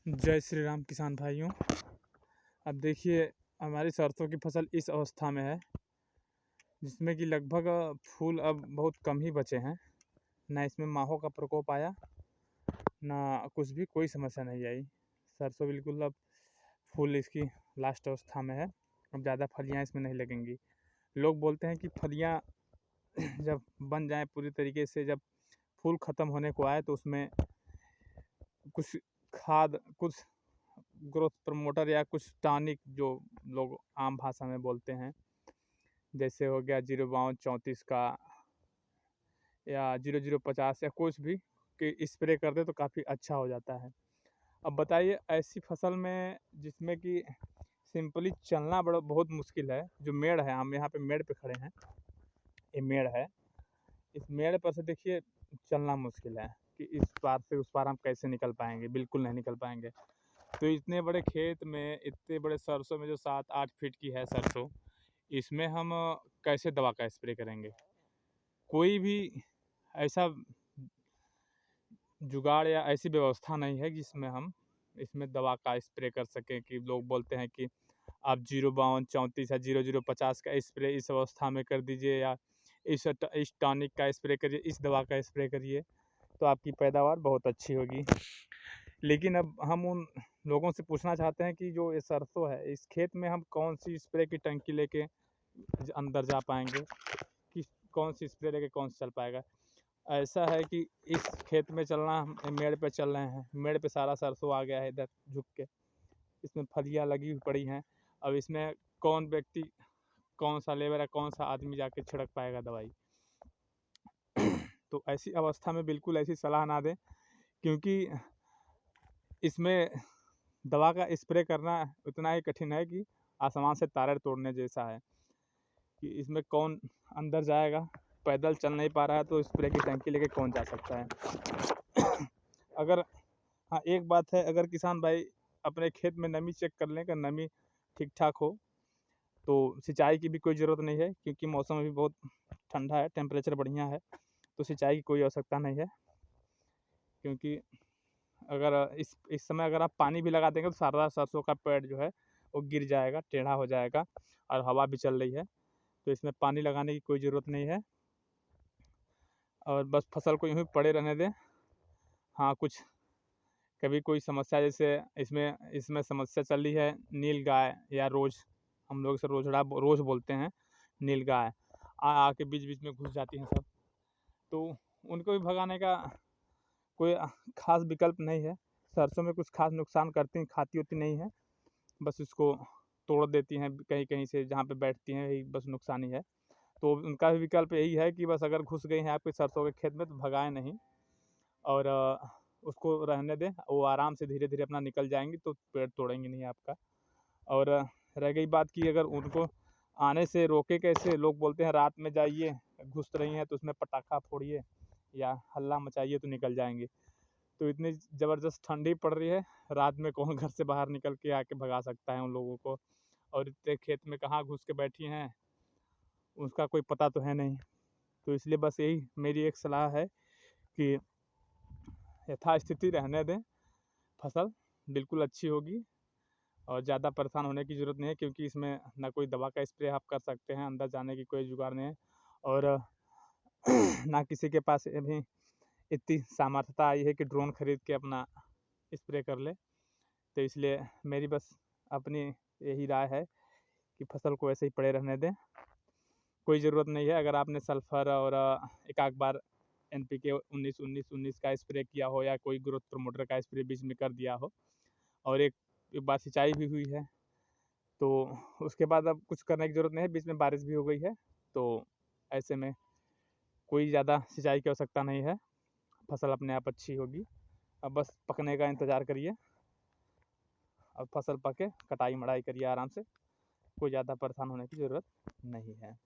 जय श्री राम किसान भाइयों। अब देखिए, हमारी सरसों की फसल इस अवस्था में है जिसमें कि लगभग फूल अब बहुत कम ही बचे हैं। ना इसमें माहों का प्रकोप आया, ना कुछ भी, कोई समस्या नहीं आई। सरसों बिल्कुल अब फूल इसकी लास्ट अवस्था में है। अब ज़्यादा फलियां इसमें नहीं लगेंगी। लोग बोलते हैं कि फलियां जब बन जाएं पूरी तरीके से, जब फूल ख़त्म होने को आए तो उसमें कुछ खाद, कुछ ग्रोथ प्रमोटर या कुछ टॉनिक जो लोग आम भाषा में बोलते हैं, जैसे हो गया 05234 का या 0050 या कुछ भी, कि स्प्रे कर दे तो काफ़ी अच्छा हो जाता है। अब बताइए, ऐसी फसल में जिसमें कि सिंपली चलना बड़ा बहुत मुश्किल है, जो मेड़ है, हम यहाँ पे मेड़ पे खड़े हैं, ये मेड़ है, इस मेड़ पर से देखिए चलना मुश्किल है कि इस पार से उस पार हम कैसे निकल पाएंगे। बिल्कुल नहीं निकल पाएंगे। तो इतने बड़े खेत में, इतने बड़े सरसों में, जो 7-8 फीट की है सरसों, इसमें हम कैसे दवा का स्प्रे करेंगे। कोई भी ऐसा जुगाड़ या ऐसी व्यवस्था नहीं है जिसमें हम इसमें दवा का स्प्रे कर सकें। कि लोग बोलते हैं कि आप 05234 या 0050 का स्प्रे इस अवस्था में कर दीजिए, या इस टॉनिक का स्प्रे करिए, इस दवा का स्प्रे करिए तो आपकी पैदावार बहुत अच्छी होगी। लेकिन अब हम उन लोगों से पूछना चाहते हैं कि जो ये सरसों है, इस खेत में हम कौन सी स्प्रे की टंकी लेके अंदर जा पाएंगे, कि कौन सी स्प्रे लेके कौन सा चल पाएगा। ऐसा है कि इस खेत में चलना, हम मेड़ पे चल रहे हैं, मेड़ पे सारा सरसों आ गया है इधर झुक के, इसमें फलियां लगी हुई पड़ी हैं। अब इसमें कौन व्यक्ति, कौन सा लेबर है, कौन सा आदमी जाके छिड़क पाएगा दवाई। तो ऐसी अवस्था में बिल्कुल ऐसी सलाह ना दें, क्योंकि इसमें दवा का स्प्रे करना उतना ही कठिन है कि आसमान से तारे तोड़ने जैसा है। कि इसमें कौन अंदर जाएगा, पैदल चल नहीं पा रहा है तो स्प्रे की टंकी लेके कौन जा सकता है। अगर हाँ, एक बात है, अगर किसान भाई अपने खेत में नमी चेक कर लें कि नमी ठीक ठाक हो तो सिंचाई की भी कोई ज़रूरत नहीं है, क्योंकि मौसम अभी बहुत ठंडा है, टेम्परेचर बढ़िया है, तो सिंचाई की कोई आवश्यकता नहीं है। क्योंकि अगर इस समय अगर आप पानी भी लगा देंगे तो सारा सरसों का पेड़ जो है वो गिर जाएगा, टेढ़ा हो जाएगा, और हवा भी चल रही है, तो इसमें पानी लगाने की कोई ज़रूरत नहीं है। और बस फसल को यूँ ही पड़े रहने दें। हाँ, कुछ कभी कोई समस्या, जैसे इसमें इसमें समस्या चल रही है नील गाय या रोज़, हम लोग इसे रोज़ बोलते हैं, नील गाय आके बीच बीच में घुस जाती हैं सब, तो उनको भी भगाने का कोई ख़ास विकल्प नहीं है। सरसों में कुछ ख़ास नुकसान करती, खाती होती नहीं है, बस इसको तोड़ देती हैं कहीं कहीं से, जहाँ पे बैठती हैं यही बस नुकसान ही है। तो उनका भी विकल्प यही है कि बस अगर घुस गई हैं आपके सरसों के खेत में तो भगाएं नहीं, और उसको रहने दें, वो आराम से धीरे धीरे अपना निकल जाएंगी, तो पेड़ तोड़ेंगे नहीं आपका। और रह गई बात कि अगर उनको आने से रोके कैसे, लोग बोलते हैं रात में जाइए, घुस रही हैं तो उसमें पटाखा फोड़िए या हल्ला मचाइए तो निकल जाएंगे। तो इतनी ज़बरदस्त ठंडी पड़ रही है, रात में कौन घर से बाहर निकल के आके भगा सकता है उन लोगों को। और इतने खेत में कहाँ घुस के बैठी हैं उसका कोई पता तो है नहीं। तो इसलिए बस यही मेरी एक सलाह है कि यथास्थिति रहने दें, फसल बिल्कुल अच्छी होगी, और ज़्यादा परेशान होने की ज़रूरत नहीं है, क्योंकि इसमें ना कोई दवा का स्प्रे आप कर सकते हैं, अंदर जाने की कोई जुगाड़ नहीं है, और ना किसी के पास अभी इतनी सामर्थ्यता आई है कि ड्रोन खरीद के अपना स्प्रे कर ले। तो इसलिए मेरी बस अपनी यही राय है कि फसल को ऐसे ही पड़े रहने दें, कोई ज़रूरत नहीं है। अगर आपने सल्फ़र और एक आध बार NPK 19-19-19 का स्प्रे किया हो, या कोई ग्रोथ प्रमोटर का स्प्रे बीच में कर दिया हो, और एक बार सिंचाई भी हुई है, तो उसके बाद अब कुछ करने की ज़रूरत नहीं है। बीच में बारिश भी हो गई है, तो ऐसे में कोई ज़्यादा सिंचाई की आवश्यकता नहीं है, फसल अपने आप अच्छी होगी। अब बस पकने का इंतज़ार करिए, अब फसल पके कटाई मढ़ाई करिए आराम से, कोई ज़्यादा परेशान होने की ज़रूरत नहीं है।